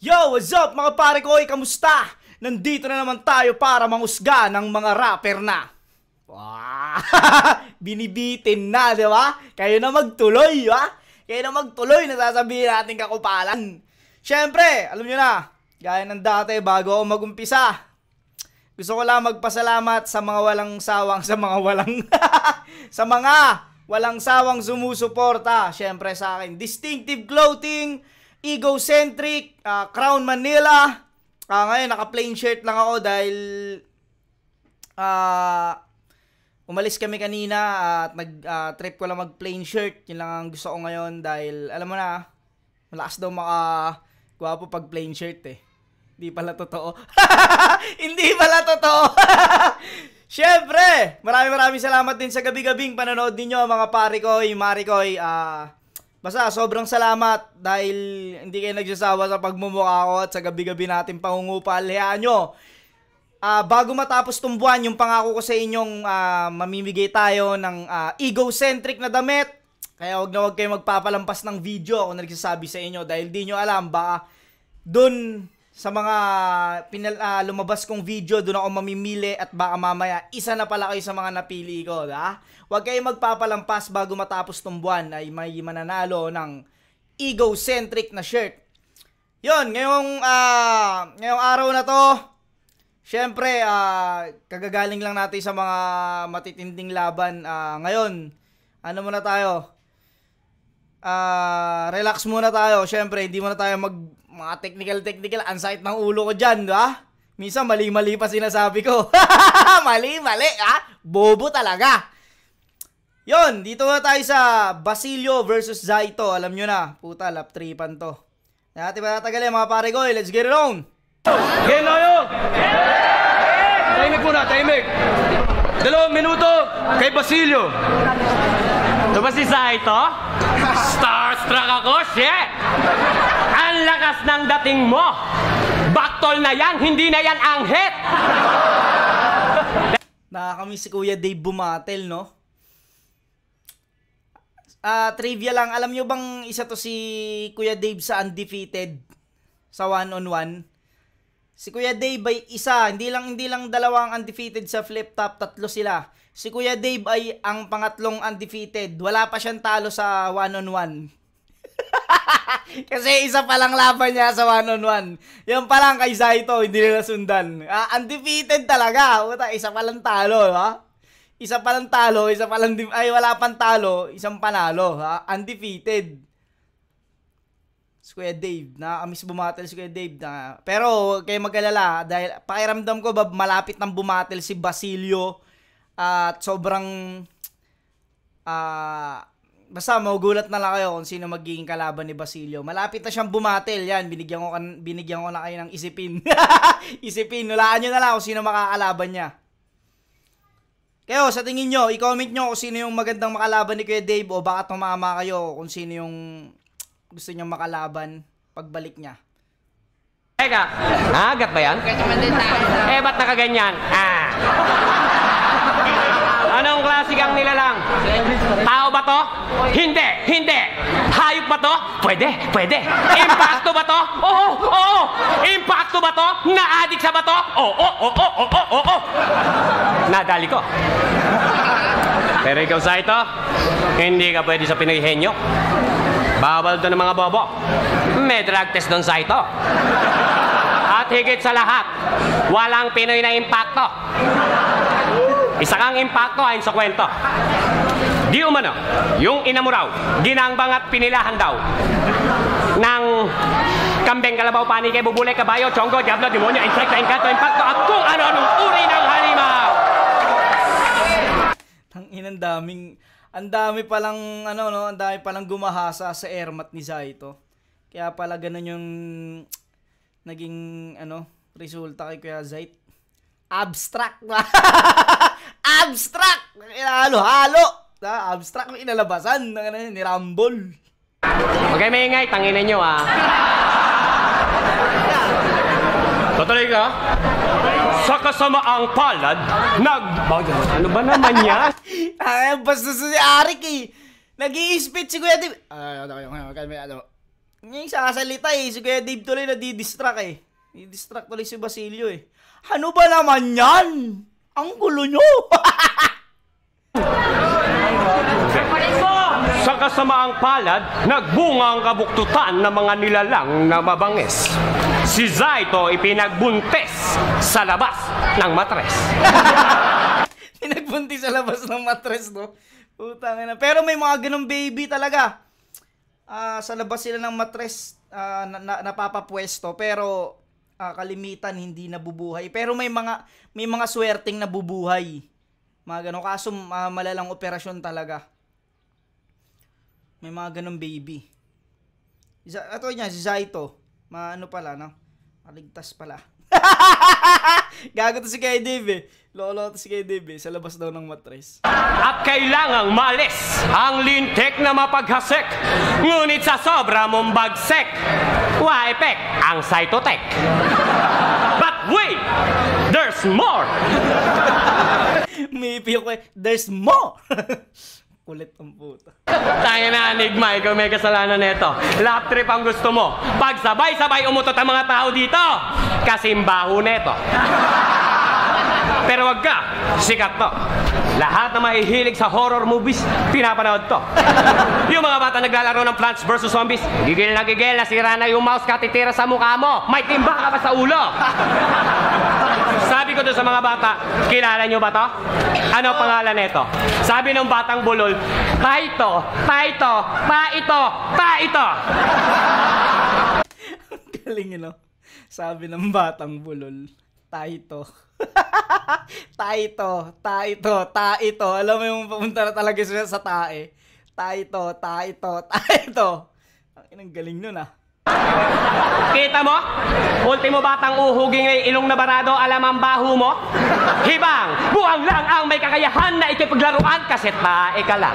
Yo, what's up mga pare ko? Kamusta? Nandito na naman tayo para mangusga ng mga rapper na. Wow! Binibitin na, di ba? Kayo na magtuloy, ha? Kayo na magtuloy na sasabihin natin kakupalan. Siyempre, alam nyo na, gaya ng dati bago ako magumpisa, gusto ko lang magpasalamat sa mga walang sawang, sa mga walang sawang sumusuporta. Siyempre sa akin, Distinctive Clothing, Egocentric, Crown Manila. Ngayon, naka-plain shirt lang ako dahil umalis kami kanina at nag-trip ko lang mag-plain shirt. Yun lang ang gusto ko ngayon dahil, alam mo na, malakas daw maka-gwapo pag plain shirt eh. Hindi pala totoo. Hindi pala totoo. Siyempre, maraming salamat din sa gabi-gabing panonood ninyo mga pare ko, mari ko. Basta sobrang salamat dahil hindi kayo nagsasawa sa pagmumukha ko at sa gabi-gabi natin pangungupal. Hayaan nyo, bago matapos tong buwan, yung pangako ko sa inyong mamimigay tayo ng egocentric na damit. Kaya wag kayo magpapalampas ng video ako nagsasabi sa inyo dahil di nyo alam, baka dun sa mga lumabas kong video, dun ako mamimili at baka mamaya isa na pala kayo sa mga napili ko, ha? Huwag kayo magpapalampas bago matapos tong buwan ay may mananalo ng egocentric na shirt. Yun, ngayong araw na to, syempre, kagagaling lang natin sa mga matitinding laban. Ngayon, ano muna tayo? Relax muna tayo. Syempre, hindi muna tayo mga technical, ang sakit ng ulo ko dyan, ha? Minsan, mali-mali pa sinasabi ko. Mali-mali, ha? Bobo talaga. Yon, dito na tayo sa Basilio versus Zaito. Alam nyo na, puta, lap-tripan to. Natin ba natagalin mga pare ko? Let's get it on! Game na yun! Tahimik muna, tahimik! 2 minuto kay Basilio. Ito ba si Zaito? Starstruck ako, shit! Ang lakas ng dating mo! Baktol na yan, hindi na yan anghit! Nakakamiss si Kuya Dave bumatel, no? Trivia lang, alam nyo bang isa to si Kuya Dave sa undefeated sa 1-on-1? Si Kuya Dave ay isa, hindi lang dalawang undefeated sa flip top, 3 sila. Si Kuya Dave ay ang pangatlong undefeated. Wala pa siyang talo sa 1-on-1. Kasi isa pa lang laban niya sa 1-on-1. Yan pa lang kay Zaito, hindi nila sundan. Undefeated talaga. Isa pa lang talo, ha? Isa pa lang talo, wala pang talo, isang panalo, ha? Undefeated. Si Kuya Dave, nakakamiss bumatel si Kuya Dave na. Pero kayo mag-alala dahil pakiramdam ko malapit nang bumatel si Basilio at sobrang basta magugulat na lang kayo kung sino magiging kalaban ni Basilio. Malapit na siyang bumatel, yan, binigyan ko na kayo ng isipin. Isipin, hulaan nyo na lang kung sino makakalaban niya. Kayo, sa tingin nyo, i-comment nyo kung sino yung magandang makalaban ni Kuya Dave o baka tumama kayo kung sino yung gusto nyo makalaban pagbalik niya. Teka, agat ba yan? Ba't nakaganyan? Anong klasikang nilalang? Tao ba to? Hindi! Hayop ba to? Pwede! Impacto ba to? Oo! Impacto ba to? Na-addict sa ba to? Oo! Nadali ko. Pero ikaw, Zaito, hindi ka pwede sa Pinoy henyo. Bawal doon ng mga bobo. May drug test doon, Zaito. At higit sa lahat, walang Pinoy na impacto. Isa kang impacto ayon sa kwento. Di umano, yung ina mo raw, ginangbang at pinilahan daw ng kambeng, kalabaw, panike, bubulay, kabayo, chonggo, diablo, demonyo, insekto, engkanto, impacto, at kung ano-anong uri ng halimaw. Ang dami palang ang dami palang gumahasa sa airmat ni Zaito. Kaya pala ganun yung naging resulta kay Kuya Zait. Abstract ba? Abstract! Halo! Abstract ang inalabasan ni Rumble. Huwag kayo maingay, tanginan nyo Tutuloy ka? Sa kasamaang palad, ano ba naman yan? Basta si Arik eh. Nag-i-spit si Kuya Dave. Yung sasalita eh. Si Kuya Dave tuloy nadidistract eh. Didistract tuloy si Basilio eh. Ano ba naman yan? Ang gulo nyo! Sa kasamaang palad, nagbunga ang kabuktutan ng mga nilalang na mabangis. Si Zaito ipinagbuntis sa labas ng matres. Pinagbuntis sa labas ng matres, no? Putang ina. Pero may mga ganong baby talaga. Sa labas sila ng matres napapapwesto, pero kalimitan hindi nabubuhay. Pero may mga swerteng nabubuhay. Mga ganon. Kaso malalang operasyon talaga. May mga ganong baby. Ito niya, si Zaito. Ano pala, no? Maligtas pala. Gago to si Kuya Dave eh. Lolo to si Kuya Dave eh. Sa labas daw ng matres. At kailangang maalis ang lintik na mapaghasik. Ngunit sa sobra mong bagsek, wa-epek ang Cytotech. But wait! There's more! May ipiyok ko eh. There's more! Kulit ang puta. Tayo na, Enigma. Ikaw may kasalanan nito. Lap trip ang gusto mo. Pag sabay-sabay umutot ang mga tao dito, kasimbaho neto. Pero wag ka, sikat to. Lahat na mahihilig sa horror movies, pinapanood to. Yung mga bata naglalaro ng Plants vs. Zombies, gigil na nasira na yung mouse katitira sa mukha mo. May timba ka pa sa ulo. Sabi ko doon sa mga bata, kilala nyo ba to? Ano pangalan nito? Sabi ng batang bulol, Taito, Taito, Taito, Taito. Galing yun, no? Sabi ng batang bulol, Taito. Taito, Taito, Taito. Alam mo yung pumunta na talaga siya sa tae. Taito, Taito, Taito. Ang galing nun ah. Kita mo? Ultimo batang uhuging ay ilong na barado, alam ang baho mo? Hibang, buwang lang ang may kakayahan na ikipaglaruan kasi tae ka lang.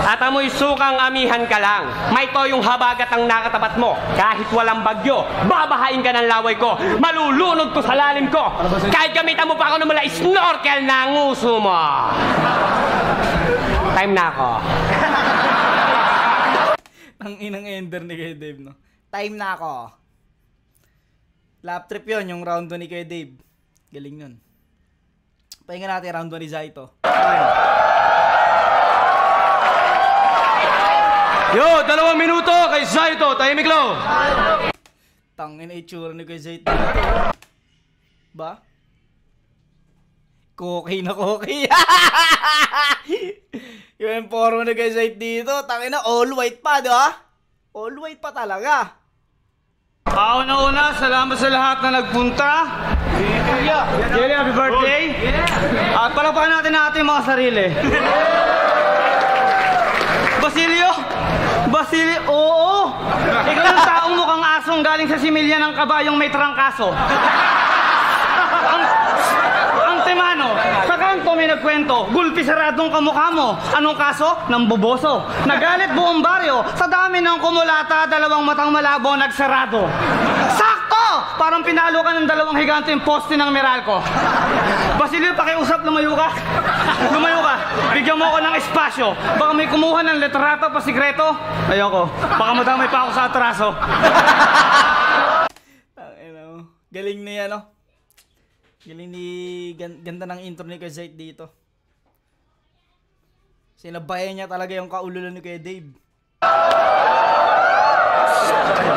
At amoy sukang amihan ka lang. May toyong habagat ang nakatapat mo. Kahit walang bagyo, babahain ka ng laway ko. Malulunod ko sa lalim ko. Kahit gamitan mo pa ako ng mula snorkel na nguso mo. Time na ako. Ang inang ender ni Kuya Dave, no? Time na ako. Lap trip yun, yung round 2 ni Kuya Dave. Galing nun. Pahinga natin round 2 ni Zaito. Yo, 2 minuto kay Zaito, tahimik lang. Tangin itsura ni Kuya Zaito. Ba? Cookie na cookie. Yung forum na Kuya Zaito dito, tangin na all white pa, di ba? All white pa talaga. Una, salamat sa lahat na nagpunta. Jelly, happy birthday. At palapakan natin ang ating mga sarili. Basilio, oo. Ikaw yung taong mukhang asong galing sa similya ng kabayong may trangkaso. Ang temano, sa kanto may nagkwento, gulpi saradong kamukha mo. Anong kaso? Nang boboso. Nagalit buong baryo, sa dami ng kumulata, 2 matang malabo nagsarado. Sakto! Parang pinalo ka ng 2 higante yung poste ng Meralco. Basilio, pakiusap, lumayo ka. Lumayo ka. Bigyan mo ako ng espasyo. Baka may kumuha ng litrato pa sikreto. Ayoko. Baka madamay pa ako sa atraso. Galing niya, no? Galing ni... Ganda ng intro ni Kuya Zaito dito. Sinabayan niya talaga yung kaululan ni Kuya Dave.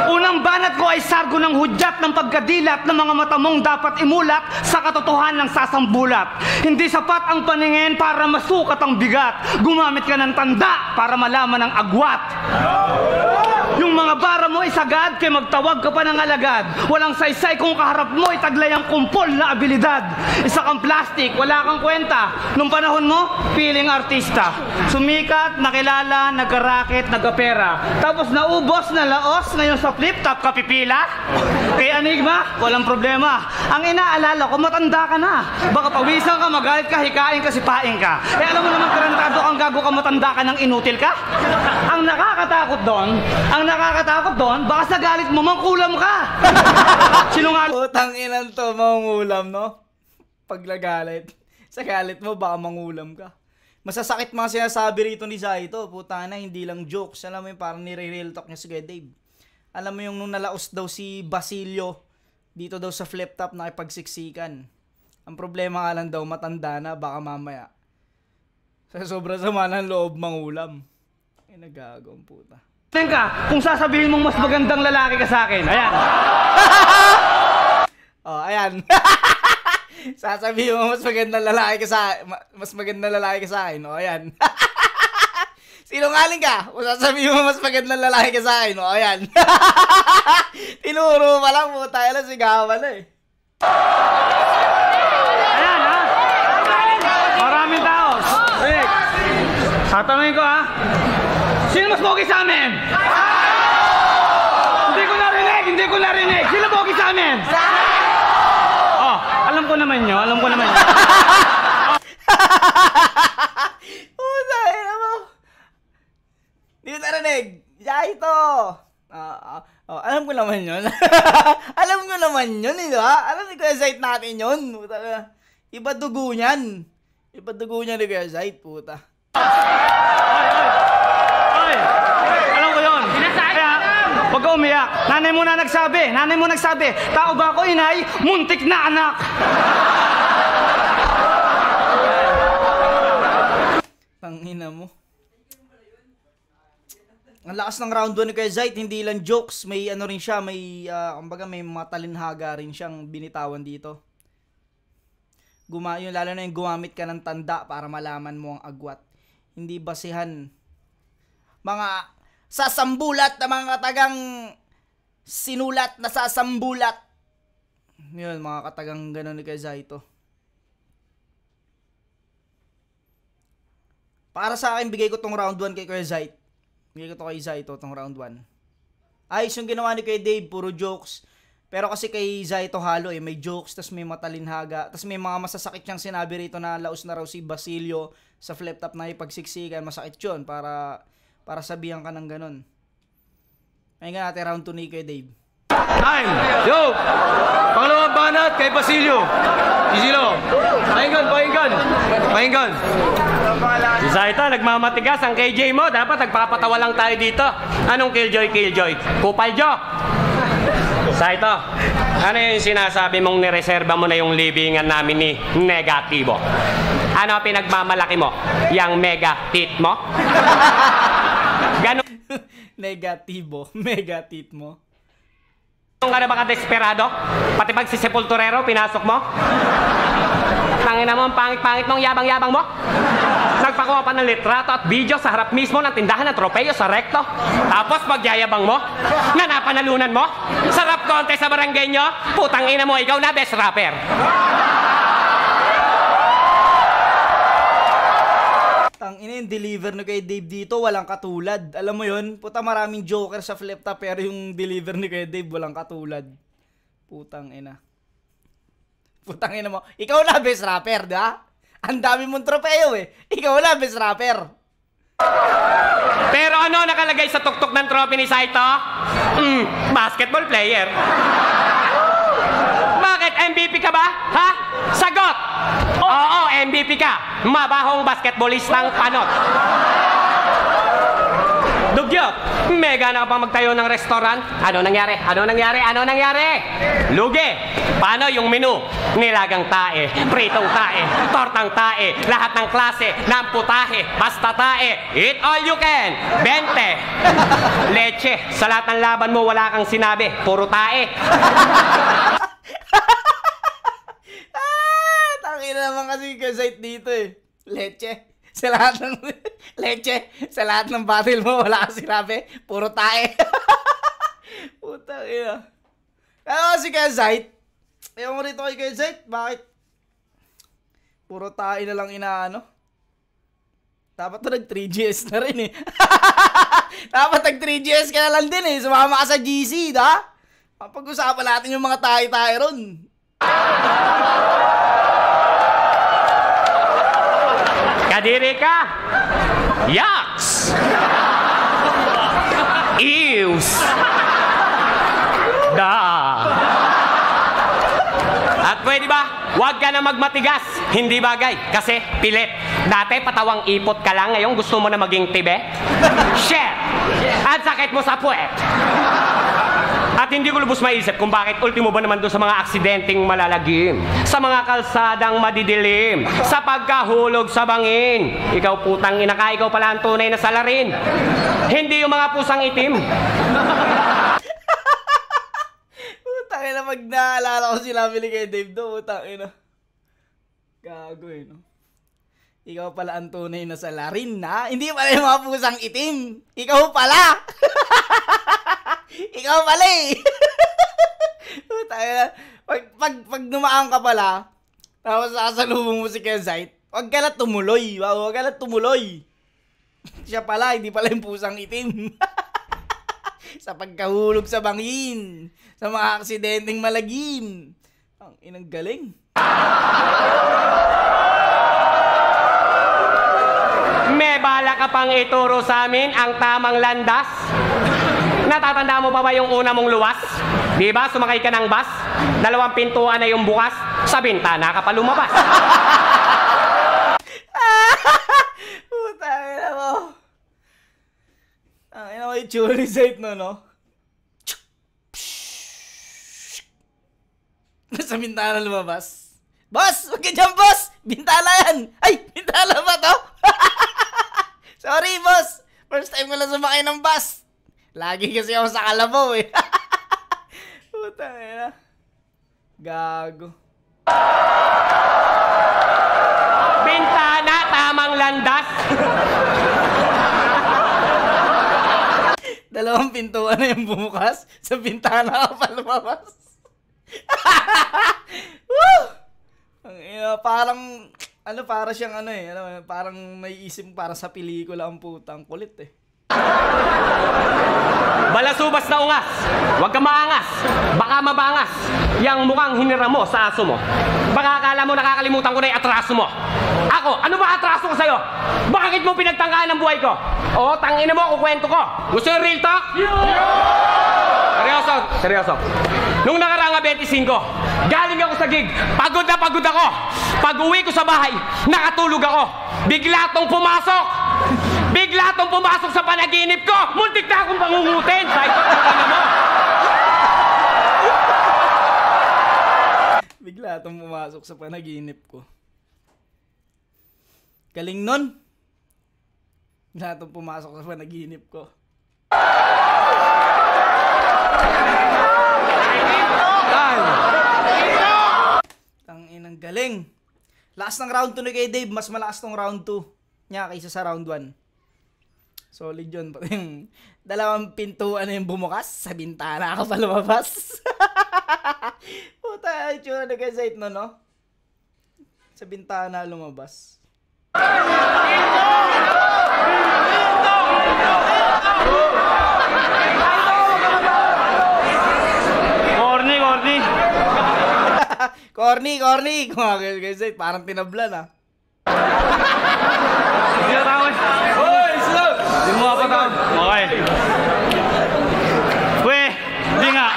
Unang banat ko ay sargo ng hudyat ng pagkadilat ng mga mata mong dapat imulat sa katotohanan ng sasambulat. Hindi sapat ang paningin para masukat ang bigat. Gumamit ka ng tanda para malaman ang agwat. Yung mga bara mo isagad, kay magtawag ka pa ng alagad. Walang saysay kung kaharap mo itaglay ang kumpol na abilidad. Isa kang plastic, wala kang kwenta. Nung panahon mo, feeling artista. Sumikat, nakilala, nagkaraket, nagkapera. Tapos naubos na laos, ngayon sa flip top ka pipila. Kay Enigma, walang problema. Ang inaalala ko, matanda ka na. Baka pawisan ka, magalit ka, hikain ka, sipain ka. Eh alam mo naman tarantado kang gago ka, matanda ka ng inutil ka. Ang nakakatakot doon, baka sa galit mo, mangkulam ka. Sinungaling. Putang inan to, mangulam, no? Pag nagalit. Sa galit mo, baka mangulam ka. Masasakit mga sinasabi rito ni Zaito. Puta na, hindi lang jokes. Alam mo yung parang nire-real talk niya si Kuya Dave. Alam mo yung nung nalaos daw si Basilio dito daw sa flip top nakipagsiksikan. Ang problema nga lang daw, matanda na, baka mamaya. Sa sobrang sama ng loob, mangulam. Ay, nagagawang puta. Ka, kung sasabihin mong mas magandang lalaki ka sa akin, ayan. Oh, ayan. Sasabihin mo mas magandang lalaki ka sa akin. Oh, ayan. Sinungaling ka. Kung sasabihin mo mas magandang lalaki ka sa akin. Oh, ayan. Tinuro pa lang po tayo lang sigawan na eh. Ayan ha. Maraming tao. Rick, tatanungin ko ha. Sino mas pogi sa amin? Hindi ko narinig. Sino pogi sa amin? Oh, alam ko naman nyo. Tayo na mo. Hindi ko narinig. Jaito. Alam ko naman yun. Alam ko naman yun, di ba? Alam ni Kuya Zait natin yun. Puta. Iba dugo niyan. Iba dugo niyan ni Kuya Zait, puta. Ay! Alam ko yun. Kaya, huwag ka umiyak. Nanay mo nagsabi. Tao ba ako, inay? Muntik na anak. Tangina mo. Ang lakas ng round 1 ni Kuya Zait, hindi lang jokes, may ano rin siya, may kumbaga may mga talinhaga rin siyang binitawan dito. Lalo na yung gumamit ka ng tanda para malaman mo ang agwat. Hindi basihan mga sasambulat na mga katagang sinulat na sasambulat. Yun, mga katagang gano'n ni Kuya Zaito. Para sa akin, bigay ko tong round 1 kay Kuya Zait. Bigay ko to kay Zaito, tong round 1. Ayos yung ginawa ni Kuya Dave, puro jokes. Pero kasi kay Zaito halo eh, may jokes, tas may matalinhaga, tas may mga masasakit siyang sinabi rito na laos na raw si Basilio sa flip top na ipagsiksikan. Masakit yun para sabihan ka ng ganun. Ayun nga natin round 2 ni Kuya Dave. Time! Yo! Pangalawang banat kay Basilio. Isilo. Pakinggan. Si Zaito, nagmamatigas ang KJ mo. Dapat nagpapatawa lang tayo dito. Anong killjoy? Kupal joke. Zaito, ano yung sinasabi mong nireserba mo na yung libingan namin ni Negatibo? Ano pinagmamalaki mo? Yang mega tit mo? Ganon mega tit mo. ka na ba ka-desperado? Pati pag si Sepulturero, pinasok mo? Tangina mo, ang pangit-pangit mong yabang-yabang mo? Nagpakuha pa ng litrato at video sa harap mismo ng tindahan ng tropeyo sa Recto. Tapos pagyayabang mo? Na napanalunan mo? Sa rap contest sa barangay nyo? Putang ina mo, ikaw na best rapper. Tangina yung deliver no kay Dave dito, walang katulad. Alam mo yun? Puta, maraming joker sa flip top pero yung deliver ni kay Dave walang katulad. Putang ina mo. Ikaw na best rapper, da? Ang dami mong tropeyo eh. Ikaw na best rapper. Pero ano nakalagay sa tuktok ng trophy ni Zaito? Basketball player. Bakit? MVP ka ba? Ha? Sagot! Oo, MVP ka. Mabahong basketballistang panot. Dugyot, mega na ka pang magtayo ng restaurant. Ano nangyari? Lugi, paano yung menu? Nilagang tae, pritong tae, tortang tae, lahat ng klase, ng putahe, basta tae. Eat all you can. 20. Leche, sa lahat ng laban mo wala kang sinabi. Puro tae. Tangina naman kasi Zait dito eh. Leche. Sa lahat ng battle mo, wala kang sinabi. Puro tae. Puta ina. Kaya kasi kaya Zait, ewan mo rito kay Zait, bakit? Puro tae na lang inaano. Dapat to nag-3GS na rin eh. Dapat nag-3GS ka na lang din eh. Sumama ka sa GC, da? Pag-usapan natin yung mga tae-tae ron. Kadiri ka. Yucks. Ews. Da. At pwede ba, huwag ka na magmatigas. Hindi bagay, kasi pilit. Dati patawang ipot ka lang, ngayon gusto mo na maging tibe? Shit! At sakit mo sa puwet. At hindi ko lubos maisip kung bakit ultimo ba naman doon sa mga aksidenteng malalagim, sa mga kalsadang madidilim, sa pagkahulog sa bangin. Ikaw putang ina ka, ikaw pala ang tunay na salarin. Hindi yung mga pusang itim. Putang ina, pag naalala ko sila bili kay Dave do, putang ina. Gago eh, no? Ikaw pala ang tunay na salarin, na? Hindi pala yung mga pusang itim. Ikaw pala! Ikaw pala eh! Putang ina. Pag dumaan ka pala, tapos sasalubong mo si Kenzite, huwag ka na tumuloy. Huwag ka na tumuloy. Siya pala, hindi pala yung pusang itim. Sa pagkahulog sa bangin, sa mga aksidenteng malagim. Ang inang galing. May bala ka pang ituro sa amin ang tamang landas? Natatanda mo pa ba yung una mong luwas? Di ba, sumakay ka ng bus? 2 pintuan na yung bukas, sa bintana ka pa lumabas. Putang ina mo. Ang ina mo yung churi site no? Nasa bintana lumabas. Boss! Huwag ka dyan, boss! Bintana yan! Ay! Bintana ba to? Sorry, boss! First time ko lang sumakay ng bus. Lagi kasi ako sa kalabaw eh. Putang ina. Gago. Bintana, tamang landas. 2 pintuan na yung bumukas. Sa bintana ka pa lumabas. Woo! Ang ina, parang para siyang parang may isip para sa pelikula ang putang kulit eh. Balasubas na ungas, huwag ka maangas, baka mabangas. Yang mukhang hinira mo sa aso mo. Baka akala mo nakakalimutan ko na yung atraso mo. Ako, ano ba atraso ko sa'yo? Bakit mo pinagtangkaan ang buhay ko? Oo, tangina mo, kukwento ko. Gusto yung real talk? Seryoso. Nung nakaraang 25, galing ako sa gig, pagod na pagod ako. Pag-uwi ko sa bahay, nakatulog ako. Bigla tong pumasok sa panaginip ko. Muntik na akong pangungutin. Bigla tong pumasok sa panaginip ko. Galing nun. Bigla tong pumasok sa panaginip ko. Tanginang galing. Last ng round 2 ni kay Dave, mas malakas tong round 2 niya kaysa sa round 1. Solid yun. 2 pintuan na yung bumukas, sa bintana ka pa lumabas. Puta, itsura na kay Zait no? Sa bintana lumabas. Corny. Kumagay kay Zait, parang tinablan ah. Hindi na tao eh. Hoy, slag! Hindi mo ako tao. Okay. Weh, hindi nga.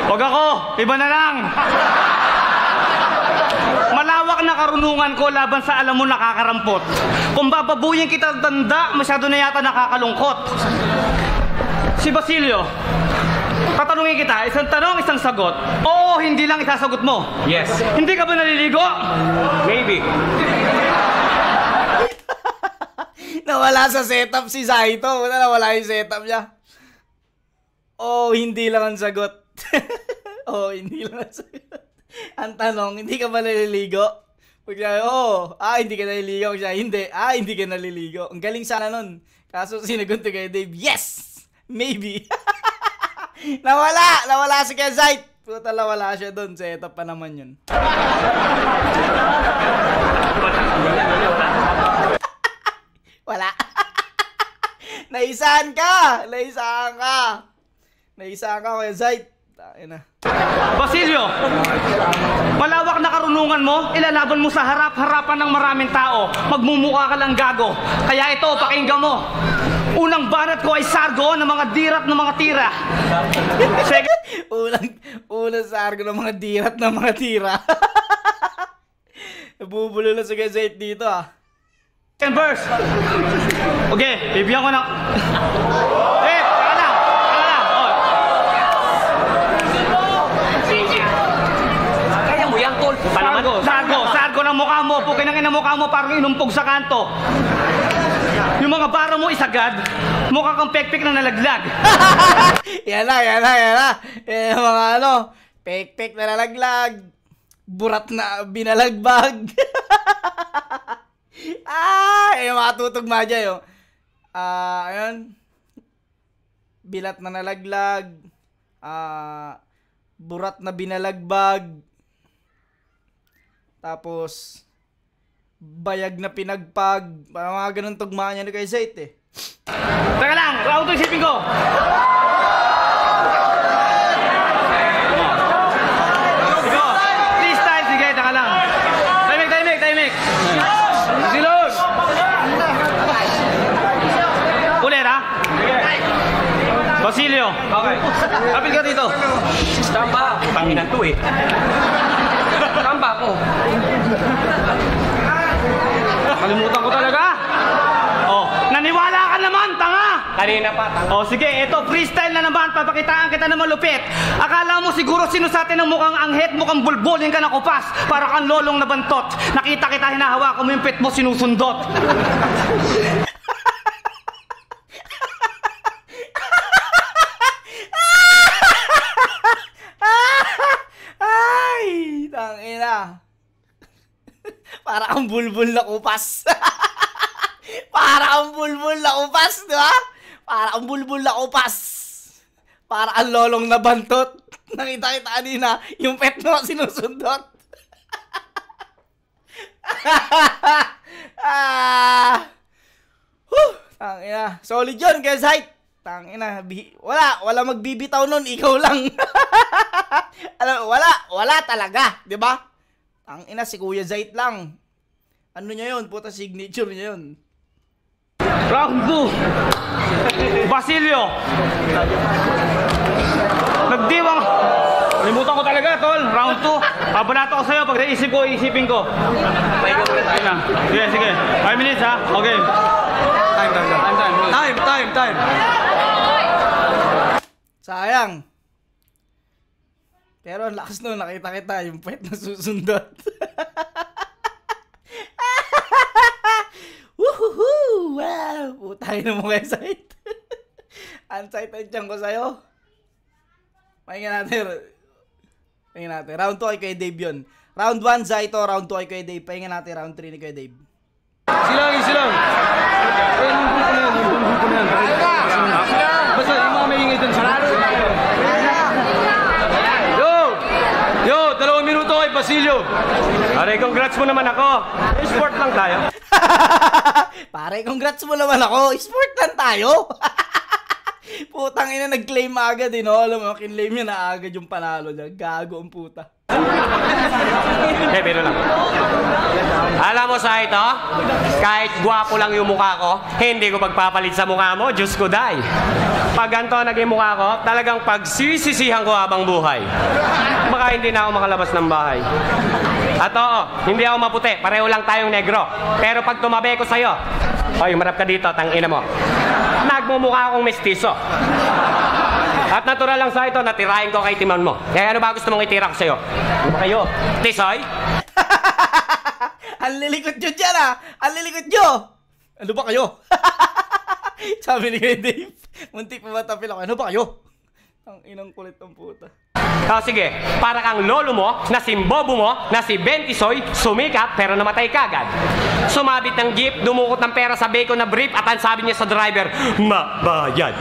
Huwag ako, iba na lang. Malawak na karunungan ko laban sa alam mo nakakarampot. Kung bababuyin kita tanda, masyado na yata nakakalungkot. Si Basilio, tatanungin kita, isang tanong, isang sagot. Oo, hindi lang isasagot mo. Yes. Hindi ka ba naliligo? Maybe. Nawala sa setup si Zaito. Nawala yung setup niya. Oh, hindi lang ang sagot. Oh, hindi lang ang sagot. Ang tanong, hindi ka ba naliligo? Pag siya, hindi ka naliligo. Pag siya, hindi ka naliligo. Ang galing sana nun. Kaso sinagot ko kay Dave, yes! Maybe. Nawala si Kenzite. Puta, nawala siya doon. Setup pa naman yun. Wala. Naisahan ka, Kenzite. Tayo na. Basilio, malawak na karunungan mo, ilalaban mo sa harap-harapan ng maraming tao. Magmumukha ka lang gago. Kaya ito, pakinggan mo. Unang banat ko ay sargo ng mga dirat ng mga tira. Unang sargo ng mga dirat ng mga tira. Nabubulo na si Kenzite dito ah. Second verse. Okay, bibigyan ko ng... Teka lang. Oh. Kaya mo yan, tol. Sargo ng mukha mo. Pukin ang mukha mo parang inumpog sa kanto. Yung mga bara mo isagad, mukha kang pekpek na nalaglag. Yan na. Yan yung mga pekpek na nalaglag. Burat na binalagbag. Yung mga tutugma dyan yung ayun, bilat na nalaglag, burat na binalagbag, tapos bayag na pinagpag, mga ganun tugma niya ni kay Zait eh. Teka lang, round 2 isipin ko. Freestyle, sige, teka lang. Timing. Silon! Ulit ha? Basilio. Okay. Kapit ka dito. Tamba. Panginan to eh. Tamba ko. Kalimutan ko talaga. Oh, naniwala ka naman, tanga! Kanina pa. Oh, sige, eto, freestyle na naman. Papakitaan kita na malupit. Akala mo siguro sinusatin ng mukhang anghit, mukhang bulbulin ka na kupas. Para kang lolong na bantot. Nakita kita, hinahawakan mo yung pet mo, sinusundot. Ay, tangina. Para kang bulbul na kupas. Para kang bulbul na kupas, di ba? Para kang bulbul na kupas. Para kang lolong na bantot. Nakita kita kanina, yung pet mo sinusundot. Tangina. Solid yun, kaya Zait. Tangina, wala magbibitaw nun, ikaw lang. Wala talaga, di ba? Tangina, si Kuya Zait lang. Ano niya yun? Puta, signature niya yun. Round 2. Basilio. Nagdiwang. Kalimutan ko talaga, tol. Round 2. Babalato ko sa'yo. Pag naisip ko, isipin ko. Sige. 5 minutes ha. Okay. Time. Sayang. Pero ang lakas nun, nakita kita yung pet na susundot. Woohoo! Wow! Putay na mo kay Zait. Unsighted dyan ko sa'yo. Pakinggan natin. Round 2 ay kay Dave yun. Round 1, Zaito. Round 2 ay kay Dave. Pakinggan natin round 3 ni kay Dave. Silang. Basta yung mga may ingay dun. Yo, 2 minuto kay Basilio. Aray, congrats mo naman ako. Sport lang tayo. Pare, congrats mo naman ako. Sport lang tayo. Putang ina, nag-claim agad eh, no? Alam mo, kinlaim niya na agad yung panalo niya. Gago ang puta. Pero lang. Alam mo sa ito, kahit gwapo lang yung mukha ko, hindi ko pagpapalit sa mukha mo, Diyos ko day. Pag ganito naging mukha ko, talagang pagsisisihan ko habang buhay. Baka hindi na ako makalabas ng bahay. At oo, hindi ako maputi, pareho lang tayong negro. Pero pag tumabi ko sa'yo, oy, marap ka dito, tangina mo. Nagmumukha akong mestizo. At natural lang sa ito, natirahin ko kay Timon mo. Kaya ano ba gusto mong itira ko sa'yo? Ano ba kayo? Tisoy? Ang lilikot nyo dyan ah! Ang lilikot nyo! Ano ba kayo? Sabi ni kay Dave, muntik pa matapil ako. Ano ba kayo? Ang inang kulit ng puta. Sige, para kang lolo mo, na si Bobo mo, na si Bentisoy, sumikat pero namatay kagad. Sumabit ng jeep, dumukot ng pera sa bacon na brief at ang sabi niya sa driver, mabayad.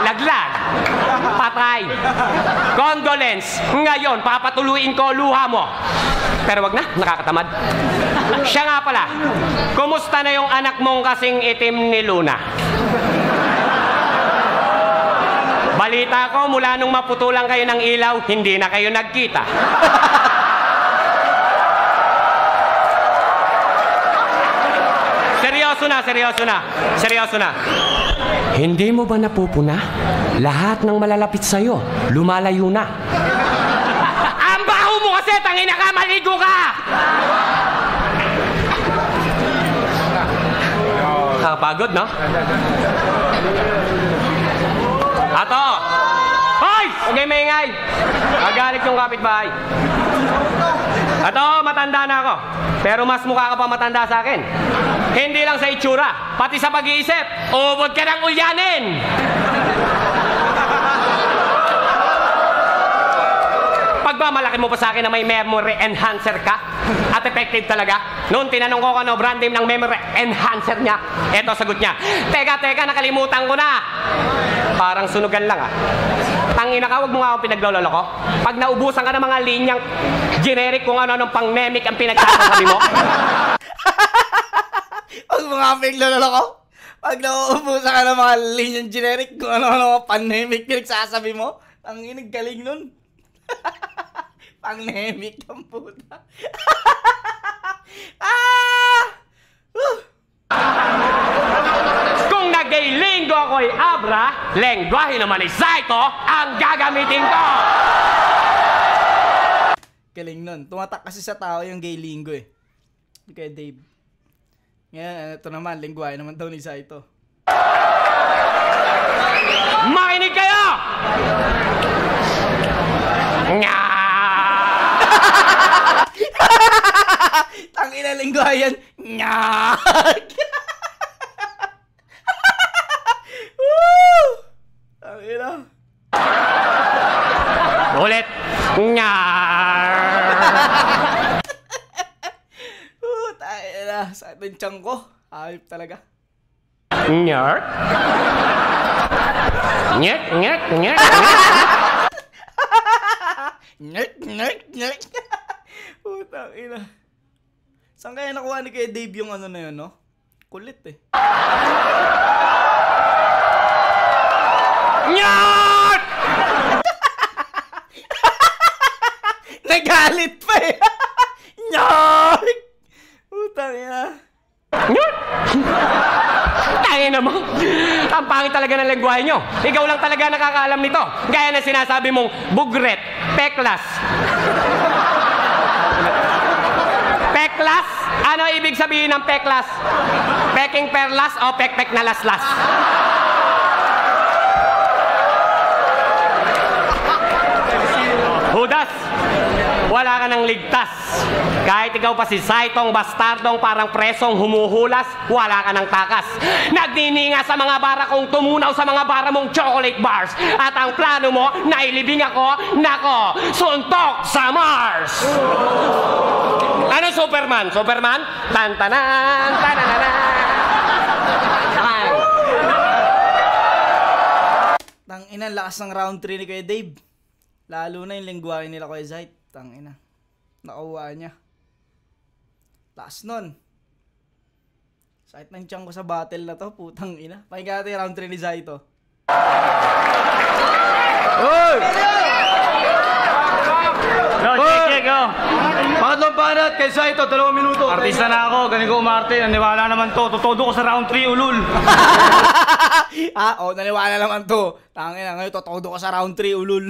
Laglag. Patay. Condolence. Ngayon, papatuluin ko luha mo. Pero wag na, nakakatamad. Siya nga pala, kumusta na yung anak mong kasing itim ni Luna? Balita ko, mula nung maputulan kayo ng ilaw, hindi na kayo nagkita. Seryoso na. Hindi mo ba napupuna? Lahat ng malalapit sa'yo, lumalayo na. Ang baho mo kasi, tangina ka, maligo ka! Nakakapagod, no? Ato! Hoy! Huwag kayo maingay! Magalit yung kapitbahay. Ato, matanda na ako. Pero mas mukha ka pa matanda sa akin. Hindi lang sa itsura, pati sa pag-iisip. Ubod ka ng ulyanin! Pagmamalaki mo pa sa akin na may memory enhancer ka at effective talaga. Noon tinanong ko ano brand name ng memory enhancer niya. Eto sagot niya. Teka, nakalimutan ko na. Parang sunugan lang ah. Tangina ka, huwag mo nga akong pinaglololo ko. Pag naubusan ka ng mga linyang generic kung ano-anong pang-nemic ang pinagsasabi mo. Huwag mo nga pinaglololo ko. Pag nauubusan ka ng mga linyang generic kung ano-ano pandemic pinagsasabi mo. Tangina, galing nun. Pang-nemic ang puta. Kung nag-linggo ako'y abra, lengguwahe naman ni Saito ang gagamitin ko! Galing nun. Tumatak kasi sa tao yung gay linggo eh. Kaya Dave. Ngayon, ito naman, lingguwahe naman daw ni Saito. Makinig kayo! Nga! Tangina, lingguwahe yan. Nyak! Tangina. Ulit! Nga! Tangina. Sa atin tiyang ko. Ayop talaga. Nyert? Nyert, nyert, nyert, Nyert. Putang ina. Saan kaya nakuha ni kay Dave yung ano na yun, no? Kulit eh. Nyert! Nagalit pa eh. Nyert! Putang ina. Nyert! Tangina mo. Ang pangit talaga ng lengguwahe nyo. Ikaw lang talaga nakakaalam nito. Gaya na sinasabi mong bugret, peklas. Peklas? Ano ibig sabihin ng peklas? Peking perlas o pekpek na laslas? Judas, wala ka ng ligtas. Kahit ikaw pa si Saitong bastardong parang presong humuhulas, wala ka ng takas. Nagnininga sa mga bara kong tumunaw sa mga bara mong chocolate bars. At ang plano mo, nailibing ako, nako, suntok sa Mars! Ano Superman? Superman? Tantanan, tanananan. Tangina, lakas ng round 3 ni Kuya Dave. Lalo na yung lingguwahe nila Kuya Zait. Tangina. Nakauwa niya. Lakas nun. Sakit ng tiyan ko sa battle na to. Putang ina. Pakinggan natin yung round 3 ni Zaito. Hoy! Go. Pangatlong banat kay Saito, 2 minuto. Artista na ako, galing ko umarte. Naniwala naman to. Tutodo ko sa round 3, ulul. Naniwala naman to. Tangina, ngayon totodo ko sa round 3, ulul.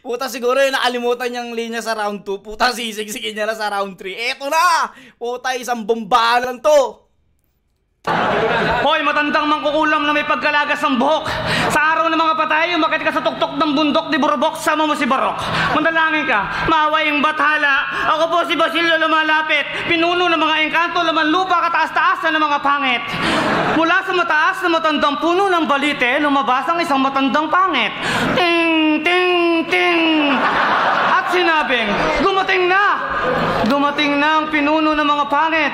Puta, siguro yung nakalimutan niyang linya sa round 2. Puta, sisigsigin niya na sa round 3. Eto na! Puta, isang bombahan lang to. Hoy, matandang mangkukulam na may pagkalagas ng buhok. Sa araw ng mga patay, umakit ka sa tuktok ng bundok, di burubok, sama mo si Barok. Mandalangin ka, maaway ang bathala. Ako po si Basilio lumalapit, pinuno ng mga engkanto, laman lupa, kataas-taasan ng mga pangit. Mula sa mataas na matandang puno ng balite, lumabas ang isang matandang pangit. Ting, ting, ting. At sinabing, dumating na! Dumating na ang pinuno ng mga pangit.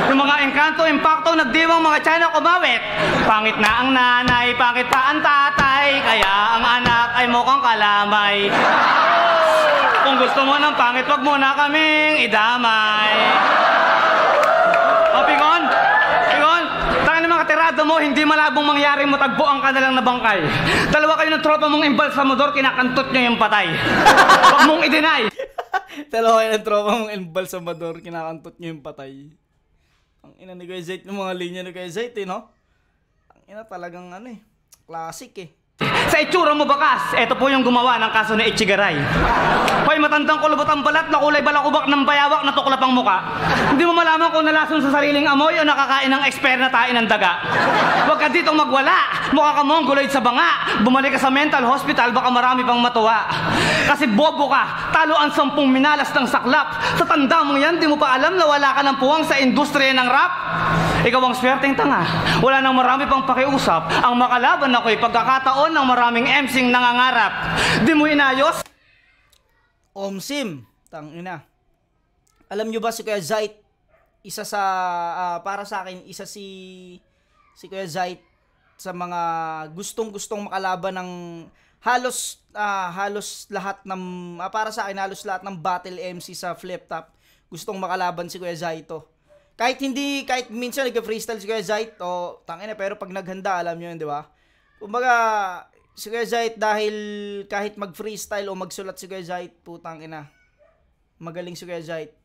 Yung mga engkanto, impacto, nagdiwang mga China kumawit. Pangit na ang nanay, pangit pa ang tatay, kaya ang anak ay mukhang kalamay. Kung gusto mo ng pangit, wag mo na kaming idamay. O, Pingon, tayo ng mga tirado mo, hindi malabong mangyari mo tagpuan ka na lang na bangkay. Dalawa kayo ng tropa mong embalsamador, kinakantot nyo yung patay. Wag mong i-deny. Dalawa kayo ng tropa mong embalsamador, kinakantot nyo yung patay. Ang ina ni Kuya Zait, yung mga linya ni Kuya Zait, no? Ang ina talagang classic eh. Sa itsura mo bakas, ito po yung gumawa ng kaso ni Ichigaray. Hoy ay matandang kulubot ang balat na kulay balakubak ng bayawak na tuklap ang muka. Hindi mo malaman kung nalason sa sariling amoy o nakakain ng expert na tain ng daga. Huwag ka ditong magwala. Mukha ka mong guloy sa banga. Bumalik ka sa mental hospital, baka marami pang matuwa. Kasi bobo ka, talo ang 10 minalas ng saklap. Sa tanda mo yan, di mo pa alam na wala ka ng puwang sa industriya ng rap. Ikaw ang swerteng tanga. Wala nang marami pang pakiusap. Ang makalaban ako'y pagkakataon ng maraming emsing nangangarap. Di mo inayos? Omsim, tangina. Alam nyo ba si Kuya Zait, isa sa, para sa akin, isa si Kuya Zait sa mga gustong-gustong makalaban ng halos lahat ng, para sa akin, halos lahat ng battle MC sa Flip Top. Gustong makalaban si Kuya Zaito. Kahit minsan nag-freestyle si Kuya Zait, tangina, pero pag naghanda, alam nyo yun, di ba? Kumbaga, si Kuya Zait dahil kahit mag-freestyle o magsulat si Kuya Zait, putang ina. Magaling si Kuya Zait.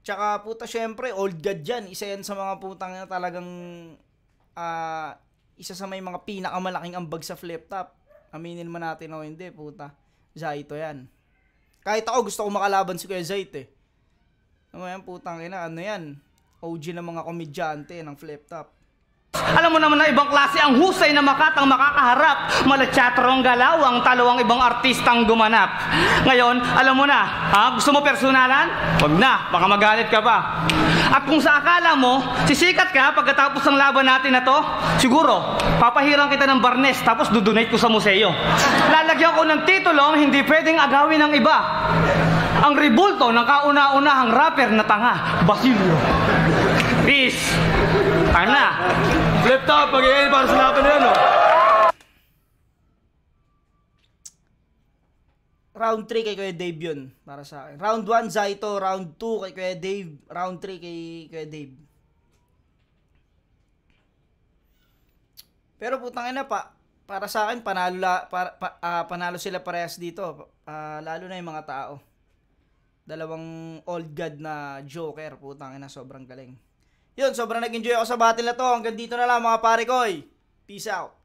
Tsaka puta syempre, old god yan. Isa yan sa mga putang ina talagang isa sa may mga pinakamalaking ambag sa Flip Top. Aminin man natin o hindi, puta. Zaito yan. Kahit ako gusto ko makalaban si Kuya Zait eh. Ano yan, putang ina, ano yan? OG ng mga komedyante ng Flip Top. Alam mo naman na ibang klase ang husay na makatang makakaharap. Malatsyatrong galawang talawang ibang artistang gumanap. Ngayon, alam mo na, gusto mo personalan? Wag na, baka magalit ka pa. At kung sa akala mo, sisikat ka pagkatapos ng laban natin na to, siguro, papahirang kita ng barnes tapos dudonate ko sa museo. Lalagyan ko ng titulong hindi pwedeng agawin ng iba. Ang ribulto ng kauna-unahang rapper na tanga, Basilio. Peace! Tanga! Flip Top, pag-iin para sa laban na yan, oh. Round 3 kay Kuya Dave yun, para sa akin. Round 1, Zaito. Round 2 kay Kuya Dave. Round 3 kay Kuya Dave. Pero putang ina pa, para sa akin, panalo sila parehas dito. Lalo na yung mga tao. Dalawang old god na Joker, putang ina, sobrang galing. Yun, sobrang nag-enjoy ako sa battle na to. Hanggang dito na lang mga pare koy. Peace out.